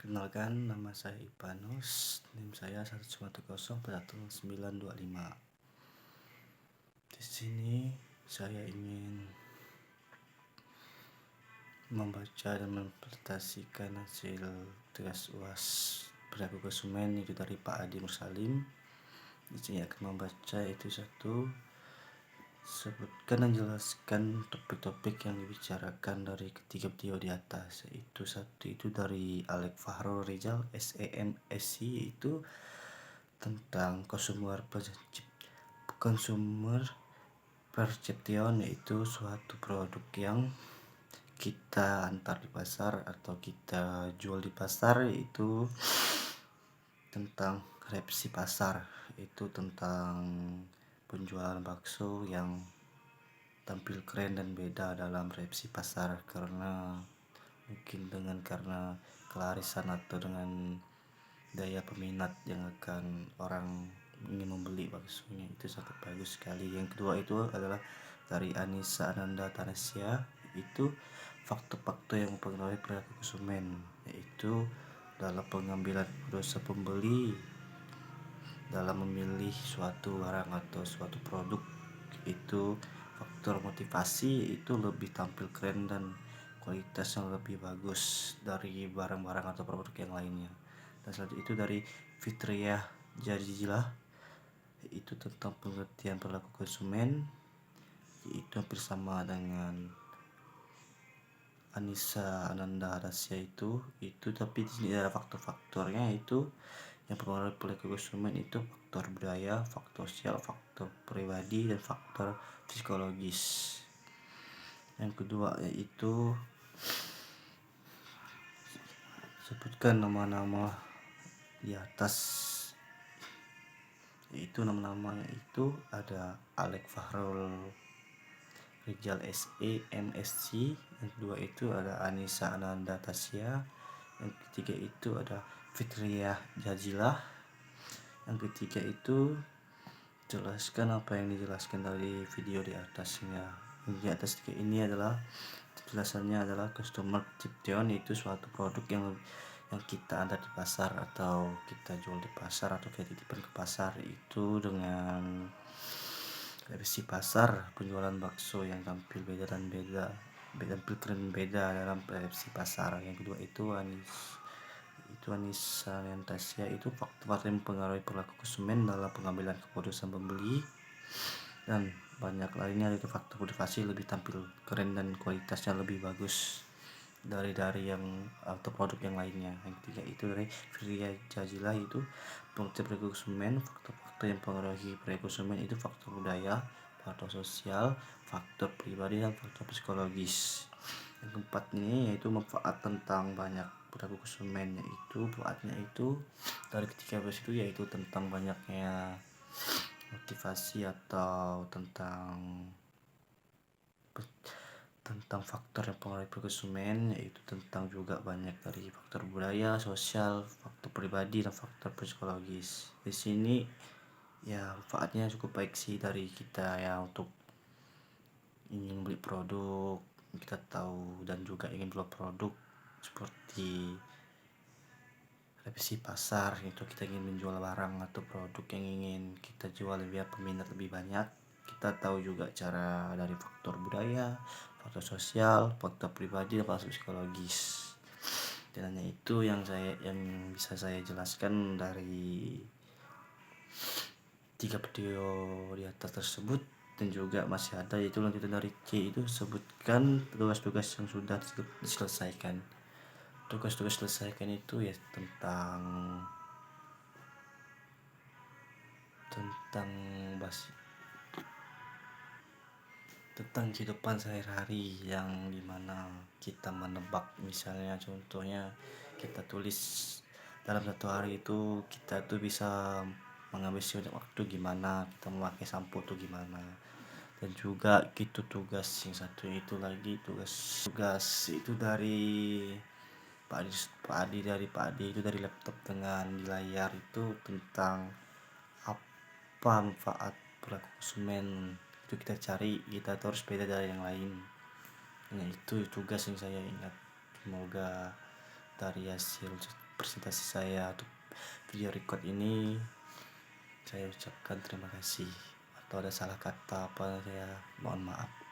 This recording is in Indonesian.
Perkenalkan, nama saya Ipanus, NIM saya 1104195. Di sini saya ingin membaca dan menginterpretasikan hasil tugas UAS perilaku konsumen itu dari Pak Adi Mursalim. Di sini akan membaca itu satu, sebutkan dan jelaskan topik-topik yang dibicarakan dari ketiga video di atas. Itu satu itu dari Alek Fahrul Rizal SEMSC, itu tentang consumer perception, yaitu suatu produk yang kita antar di pasar atau kita jual di pasar, itu tentang resepsi pasar, itu tentang penjualan bakso yang tampil keren dan beda dalam resepsi pasar, karena mungkin karena kelarisan atau dengan daya peminat yang akan orang ingin membeli baksonya. Itu sangat bagus sekali. Yang kedua itu adalah dari Anissa Ananda Tanasya, itu faktor-faktor yang mempengaruhi perilaku konsumen, yaitu dalam pengambilan keputusan pembeli dalam memilih suatu barang atau suatu produk. Itu faktor motivasi, itu lebih tampil keren dan kualitasnya lebih bagus dari barang-barang atau produk yang lainnya. Dan selanjutnya itu dari Fitriah Jazilah, itu tentang pengertian perilaku konsumen, itu hampir sama dengan Anissa Ananda Rasya itu tapi di sini ada faktor-faktornya, itu yang mempengaruhi perilaku konsumen, itu faktor budaya, faktor sosial, faktor pribadi, dan faktor psikologis. Yang kedua yaitu sebutkan nama-nama di atas, yaitu nama-namanya itu ada Alek Fahrul Rizal SEMSC, yang kedua itu ada Anissa Ananda Tasya, yang ketiga itu ada Fitriah Jazilah, yang ketiga itu jelaskan apa yang dijelaskan dari video di atasnya. Di atas tiga ini adalah penjelasannya adalah customer perception, yaitu suatu produk yang kita ada di pasar atau kita jual di pasar atau kita titipkan ke pasar, itu dengan resepsi pasar, penjualan bakso yang tampil beda dalam resepsi pasar. Yang kedua itu Anissa Tasya, itu faktor yang mempengaruhi perilaku konsumen dalam pengambilan keputusan pembeli, dan banyak lainnya, itu faktor motivasi, lebih tampil keren dan kualitasnya lebih bagus dari yang atau produk yang lainnya. Yang ketiga itu dari Fitriah Jazilah, itu pengertian perilaku konsumen, faktor-faktor yang mempengaruhi perilaku konsumen, itu faktor budaya, faktor sosial, faktor pribadi, dan faktor psikologis. Yang keempat ini yaitu manfaat tentang banyak perilaku konsumen, yaitu manfaatnya itu dari ketiga itu yaitu tentang banyaknya motivasi atau tentang faktor yang mempengaruhi konsumen, yaitu tentang juga banyak dari faktor budaya, sosial, faktor pribadi, dan faktor psikologis. Di sini ya manfaatnya cukup baik sih dari kita ya, untuk ingin beli produk kita tahu, dan juga ingin jual produk seperti resepsi pasar, itu kita ingin menjual barang atau produk yang ingin kita jual biar peminat lebih banyak. Kita tahu juga cara dari faktor budaya, faktor sosial, faktor pribadi, dan faktor psikologis. Dan hanya itu yang bisa saya jelaskan dari 3 video di atas tersebut. Dan juga masih ada yaitu lanjutan dari C, itu sebutkan tugas-tugas yang sudah diselesaikan. Tugas-tugas selesaikan itu ya tentang kehidupan sehari-hari, yang dimana kita menebak, misalnya contohnya kita tulis dalam satu hari itu kita tuh bisa menghabiskan waktu gimana, kita memakai sampo tuh gimana. Dan juga gitu tugas yang satu itu lagi tugas itu dari Pak Adi itu dari laptop dengan di layar, itu tentang apa manfaat perilaku konsumen, itu kita cari, kita harus beda dari yang lain. Nah itu tugas yang saya ingat. Semoga dari hasil presentasi saya untuk video record ini. Saya ucapkan terima kasih. Atau ada salah kata apa, saya mohon maaf.